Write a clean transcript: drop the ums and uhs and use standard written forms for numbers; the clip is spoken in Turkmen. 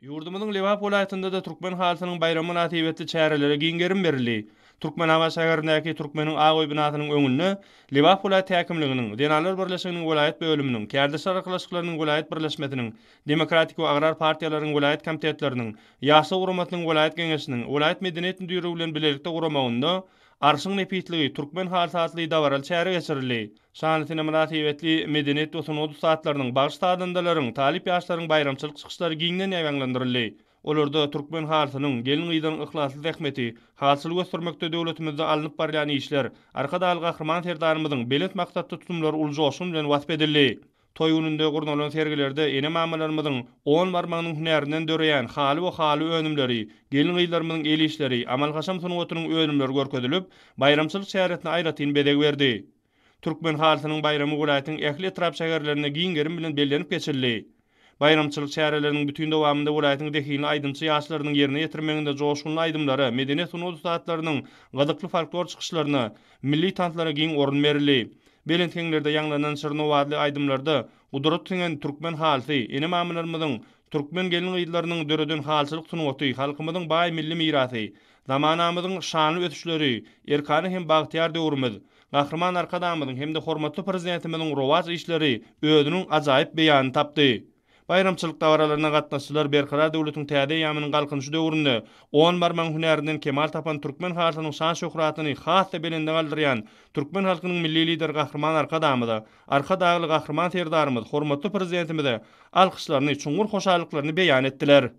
Yurdumyzyň Liwap welaýatynda da türkmen halkynyň bayramy münasibetli çärelere giňgerim berildi. Türkmenama şäherindäki türkmeniň Agoý bynasynyň öňünde Liwap welaýat häkimliginiň, Denallar Birleşiginiň welaýat bölüminiň, Kärdis araklaşyklarynyň welaýat birleşmesiniň, Demokratik we Agrar partiýalarynyň welaýat komitetleriniň, ýaşy guramatynyň welaýat geňeşiniň, welaýat medeniýetini düýrügi bilen bilelikde guramagynda arşyň nepitligi türkmen halsatly dawaral çäre geçirildi. Şanytyna münasibetli medeniýet we sunudy saatlarynyň baş tadandalaryň, talip ýaşlaryň bayramçylyk çykyşlary giňden ýaňlandyryly. Olarda türkmen halsynyň gelin gyýdan ihlasly rahmeti, halsylyk göstermekde döwletimizde alınıp barýan işler, arkada gahryman serdarymyzyň belet maksatly tutumlary uljoşun bilen wasp edildi. Toy gününde gurnalan sergilerde ene mamalarymyzyň 10 barmağynyň hünärinden döreýän haly we haly önümleri, gelin gyýlarymyzyň el işleri, amalgaşam sunuwatynyň önümleri görkezilip, bayramçylyk şäheretine aýratyn bedeg berdi. Türkmen halkynyň bayramy welaýatyň ähli etrap şäherlerine giňgerim bilen bellenip geçirildi. Bayramçylyk şäherleriniň bütün dowamında welaýatyň dehini aýdymçy ýaşlarynyň ýerine ýetirmeginde joşgunly aýdymlary, medeniýet sunuwdy saatlarynyň gadykly folklor çykyşlaryna, milli tantlara giň orun berildi. Belentenglerde ýanglanan şyrnowadly aýdymlarda gudurat tüňen türkmen halsy, ene mamlarymyzyň türkmen gelin gyýlarynyň döreden halçylyk sunuwaty, halkymyzyň baý milli mirasy, zamanamyzyň şanly ötüşleri, erkany hem bagtyar döwrümiz, gahryman arkadamyzyň hem de hormatly prezidentimiziň rowaz işleri özüniň ajaýyp beýany tapdy. Bayramçylyk dawralaryna gatnaşçylar berkarar döwletiň täze ýamynyň galkynyşy döwründe 10 barmaň hünärinden kemal tapan türkmen halkynyň şan şöhratyny hasda belinde galdyrýan türkmen halkynyň milli lider gahryman arkadamyda, arka dagly gahryman serdarymyz, hormatly prezidentimize alkyşlaryny, çuňur hoşallyklaryny beýan etdiler.